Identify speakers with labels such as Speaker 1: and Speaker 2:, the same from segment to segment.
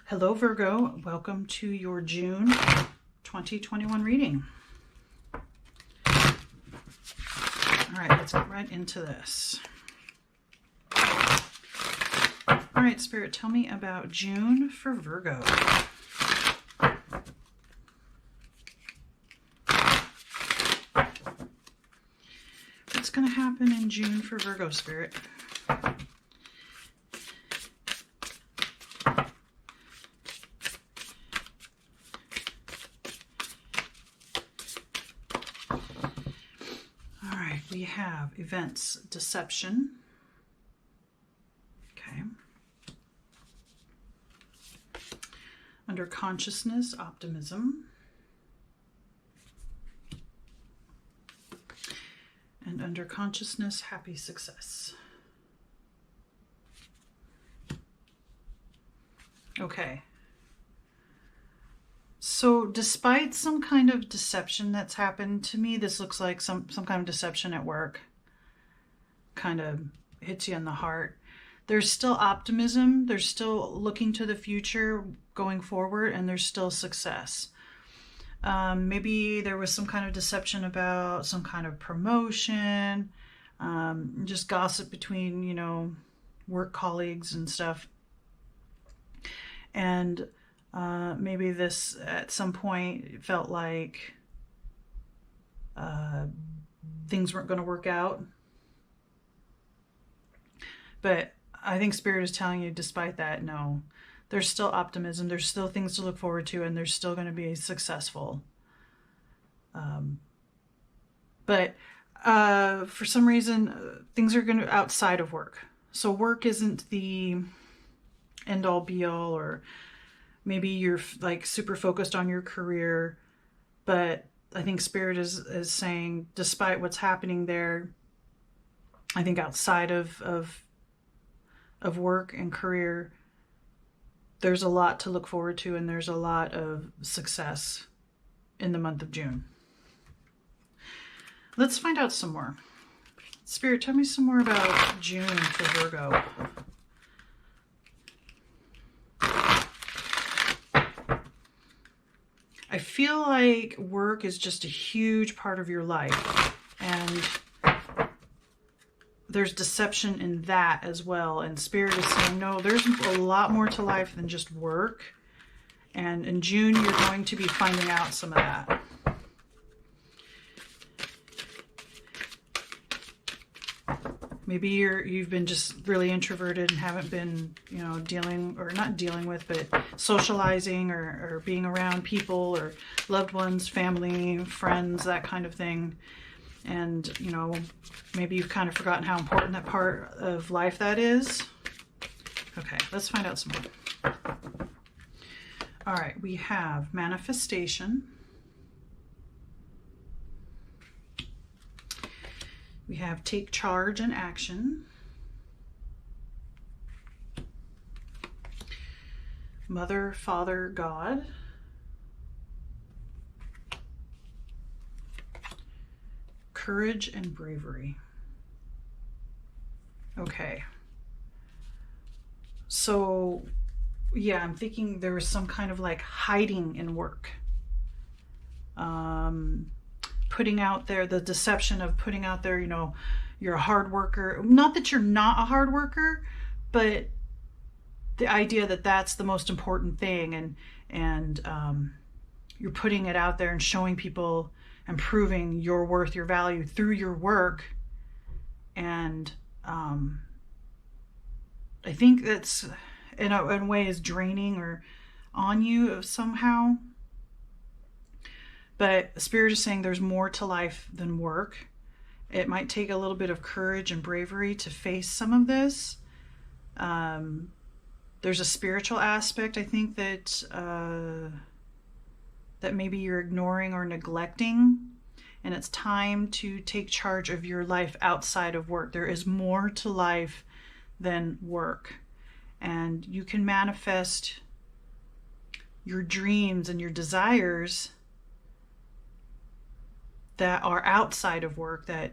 Speaker 1: Hello, Virgo. Welcome to your June 2021 reading. All right, let's get right into this. All right, Spirit, tell me about June for Virgo. What's going to happen in June for Virgo, Spirit? We have events, deception. Okay. Under consciousness, optimism. And under consciousness, happy success. Okay. So despite some kind of deception that's happened to me, this looks like some kind of deception at work. Kind of hits you in the heart. There's still optimism. There's still looking to the future, going forward, and there's still success. Maybe there was some kind of deception about some kind of promotion, just gossip between, work colleagues and stuff. And maybe this at some point felt like things weren't going to work out. But I think Spirit is telling you, despite that, no, there's still optimism. There's still things to look forward to, and there's still going to be successful. But for some reason, things are going to outside of work. So work isn't the end all be all, or maybe you're like super focused on your career, but I think Spirit is saying, despite what's happening there, I think outside of work and career, there's a lot to look forward to, and there's a lot of success in the month of June. Let's find out some more. Spirit, tell me some more about June for Virgo. I feel like work is just a huge part of your life, and there's deception in that as well. And Spirit is saying, no, there's a lot more to life than just work. And in June, you're going to be finding out some of that. Maybe you've been just really introverted and haven't been, but socializing or being around people or loved ones, family, friends, that kind of thing. And, maybe you've kind of forgotten how important that part of life that is. Okay, let's find out some more. All right, we have manifestation. We have take charge and action. Mother, Father, God. Courage and bravery. Okay. So, yeah, I'm thinking there was some kind of like hiding in work. Putting out there, the deception of putting out there, you're a hard worker. Not that you're not a hard worker, but the idea that that's the most important thing, and you're putting it out there and showing people and proving your worth, your value through your work. And I think that's in a way is draining or on you somehow. But Spirit is saying there's more to life than work. It might take a little bit of courage and bravery to face some of this. There's a spiritual aspect, I think, that maybe you're ignoring or neglecting. And it's time to take charge of your life outside of work. There is more to life than work. And you can manifest your dreams and your desires that are outside of work, that,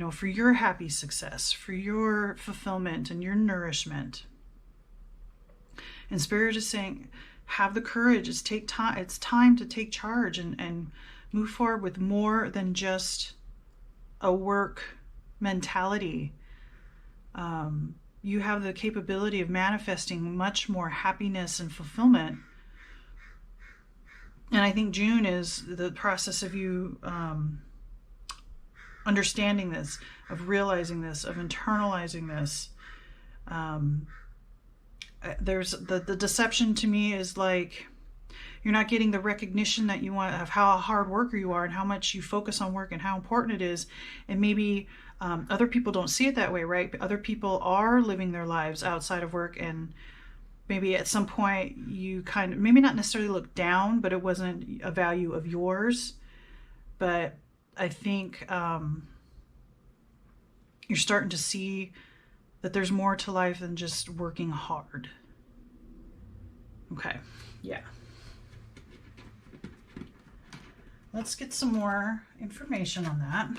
Speaker 1: for your happy success, for your fulfillment and your nourishment. And Spirit is saying, have the courage. It's time to take charge and move forward with more than just a work mentality. You have the capability of manifesting much more happiness and fulfillment. And I think June is the process of you understanding this, of realizing this, of internalizing this. There's the deception to me is like you're not getting the recognition that you want of how a hard worker you are and how much you focus on work and how important it is. And maybe other people don't see it that way, right? But other people are living their lives outside of work, and maybe at some point you kind of, maybe not necessarily look down, but it wasn't a value of yours. But I think you're starting to see that there's more to life than just working hard. Okay, yeah. Let's get some more information on that.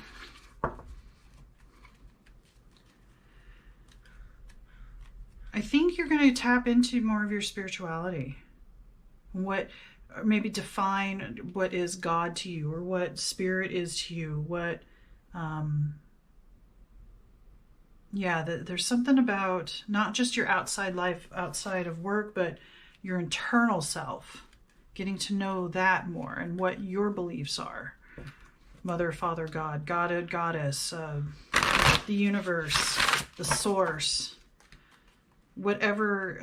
Speaker 1: I think you're going to tap into more of your spirituality. What, or maybe define what is God to you, or what spirit is to you. What, there's something about not just your outside life, outside of work, but your internal self. Getting to know that more and what your beliefs are. Mother, Father, God, God, Goddess, the universe, the source, whatever.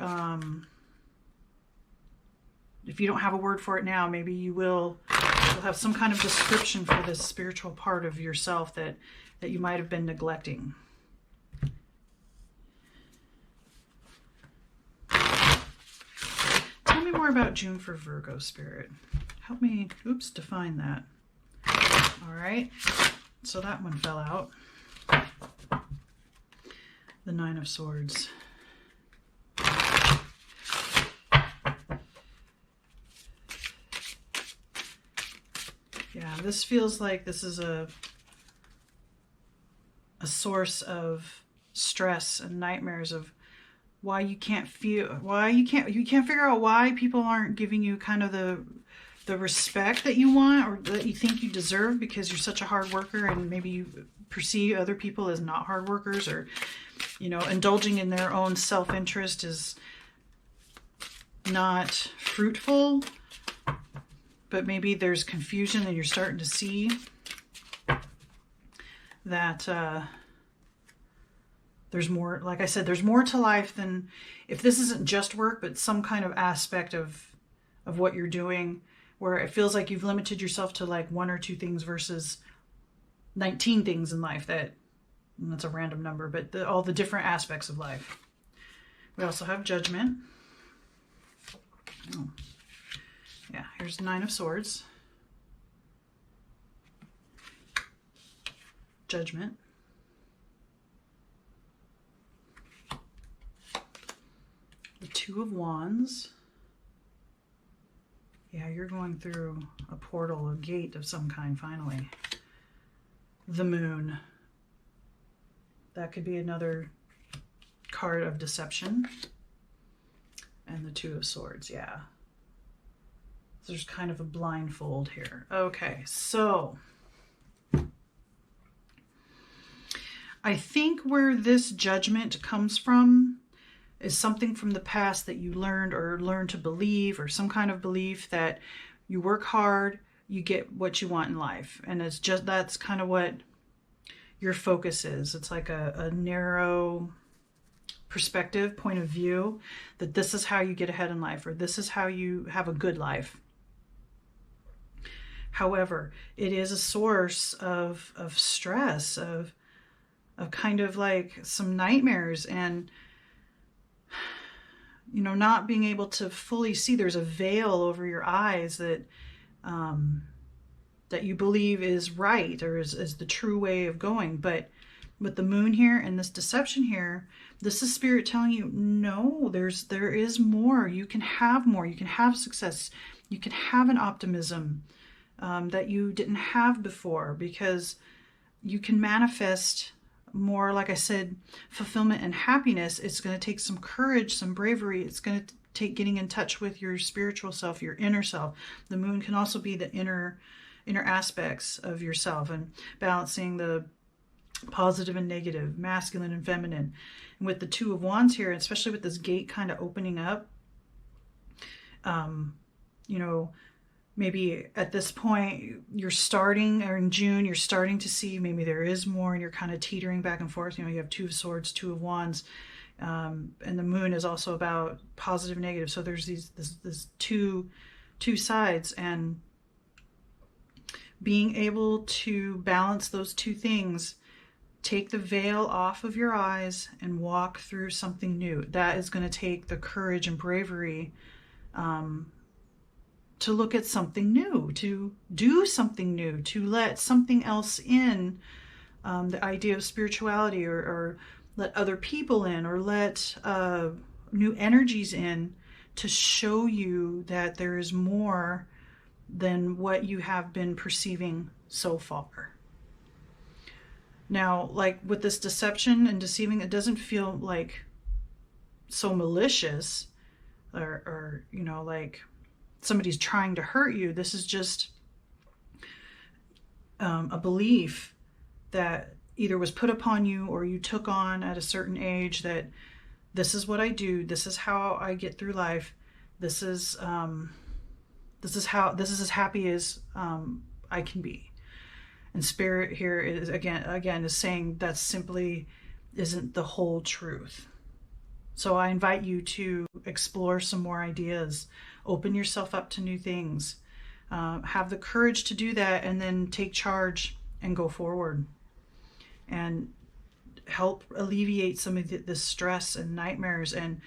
Speaker 1: If you don't have a word for it now, maybe you'll have some kind of description for this spiritual part of yourself that you might have been neglecting. Tell me more about June for Virgo spirit. Help me, define that. All right, so that one fell out. The Nine of Swords. Yeah, this feels like this is a source of stress and nightmares of why you can't figure out why people aren't giving you kind of the respect that you want or that you think you deserve because you're such a hard worker, and maybe you perceive other people as not hard workers, or indulging in their own self-interest is not fruitful. But maybe there's confusion and you're starting to see that there's more, like I said, there's more to life than, if this isn't just work, but some kind of aspect of what you're doing where it feels like you've limited yourself to like one or two things versus 19 things in life. That's a random number, but all the different aspects of life. We also have Judgment. Oh. Yeah, here's the Nine of Swords. Judgment. The Two of Wands. Yeah, you're going through a portal, a gate of some kind, finally. The Moon. That could be another card of deception. And the Two of Swords, yeah. There's kind of a blindfold here. Okay, so I think where this Judgment comes from is something from the past that you learned to believe, or some kind of belief that you work hard, you get what you want in life. And it's just, that's kind of what your focus is. It's like a narrow perspective, point of view, that this is how you get ahead in life, or this is how you have a good life. However, it is a source of stress, of kind of like some nightmares, and not being able to fully see. There's a veil over your eyes that that you believe is right, or is the true way of going. But with the Moon here and this deception here, this is Spirit telling you, no, there is more. You can have more. You can have success. You can have an optimism that you didn't have before, because you can manifest more, like I said, fulfillment and happiness. It's going to take some courage, some bravery. It's going to getting in touch with your spiritual self, your inner self. The moon can also be the inner aspects of yourself, and balancing the positive and negative, masculine and feminine. And with the Two of Wands here, especially with this gate kind of opening up, you know, maybe at this point you're starting, or in June, you're starting to see maybe there is more, and you're kind of teetering back and forth. You know, you have Two of Swords, Two of Wands, and the moon is also about positive and negative. So there's this two sides, and being able to balance those two things, take the veil off of your eyes and walk through something new. That is going to take the courage and bravery to look at something new, to do something new, to let something else in, the idea of spirituality, or let other people in, or let new energies in, to show you that there is more than what you have been perceiving so far. Now, like with this deception and deceiving, it doesn't feel like so malicious, or you know, like somebody's trying to hurt you. This is just a belief that either was put upon you or you took on at a certain age, that this is what I do, this is how I get through life, this is as happy as I can be. And Spirit here is again is saying that simply isn't the whole truth. So I invite you to explore some more ideas, open yourself up to new things, have the courage to do that, and then take charge and go forward, and help alleviate some of the stress and nightmares, and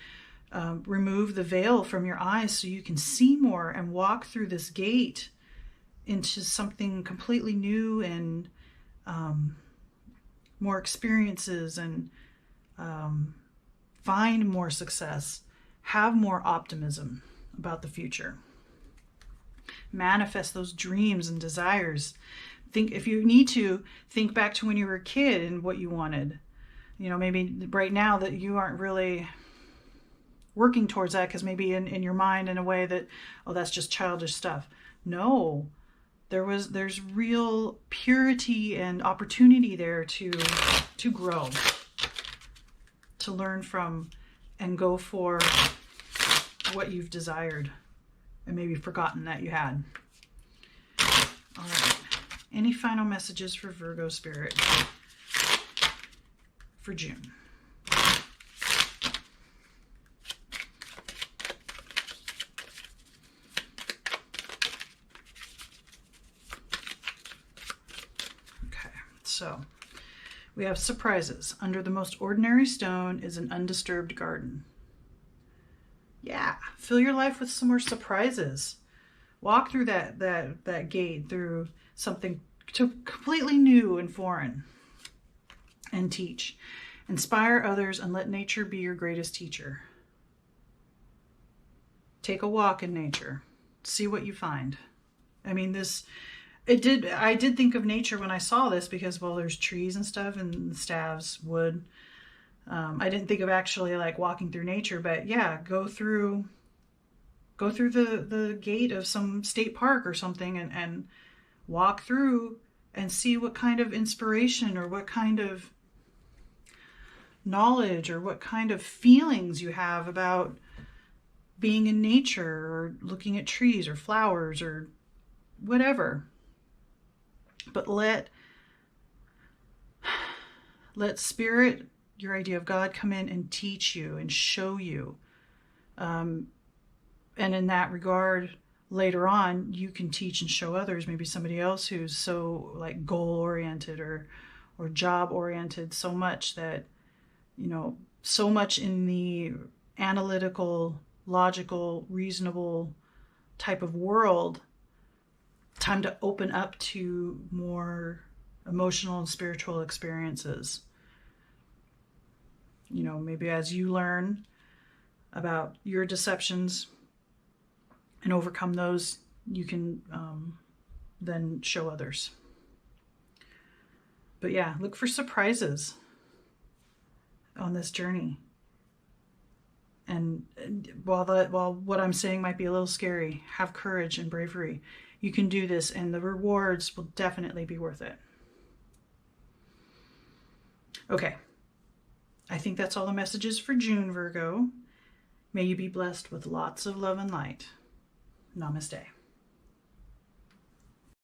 Speaker 1: remove the veil from your eyes so you can see more and walk through this gate into something completely new, and more experiences, and find more success, have more optimism about the future, manifest those dreams and desires. Think, if you need to, think back to when you were a kid and what you wanted. You know, maybe right now that you aren't really working towards that, because maybe in your mind, in a way that, oh, that's just childish stuff. No, there's real purity and opportunity there to grow, to learn from, and go for what you've desired and maybe forgotten that you had. All right. Any final messages for Virgo Spirit for June? Okay, so we have surprises. Under the most ordinary stone is an undisturbed garden. Yeah, fill your life with some more surprises. Walk through that gate, through something completely new and foreign, and teach. Inspire others and let nature be your greatest teacher. Take a walk in nature. See what you find. I mean, I did think of nature when I saw this, because, well, there's trees and stuff, and staves, wood. I didn't think of actually like walking through nature, but yeah, go through the gate of some state park or something, and walk through and see what kind of inspiration, or what kind of knowledge, or what kind of feelings you have about being in nature, or looking at trees or flowers or whatever. But let Spirit, your idea of God, come in and teach you and show you. And in that regard, later on, you can teach and show others, maybe somebody else who's so like goal-oriented or job-oriented, so much that, you know, so much in the analytical, logical, reasonable type of world. Time to open up to more emotional and spiritual experiences. You know, maybe as you learn about your deceptions and overcome those, you can then show others. But yeah, look for surprises on this journey. And while what I'm saying might be a little scary, have courage and bravery. You can do this, and the rewards will definitely be worth it. Okay, I think that's all the messages for June, Virgo. May you be blessed with lots of love and light. Namaste.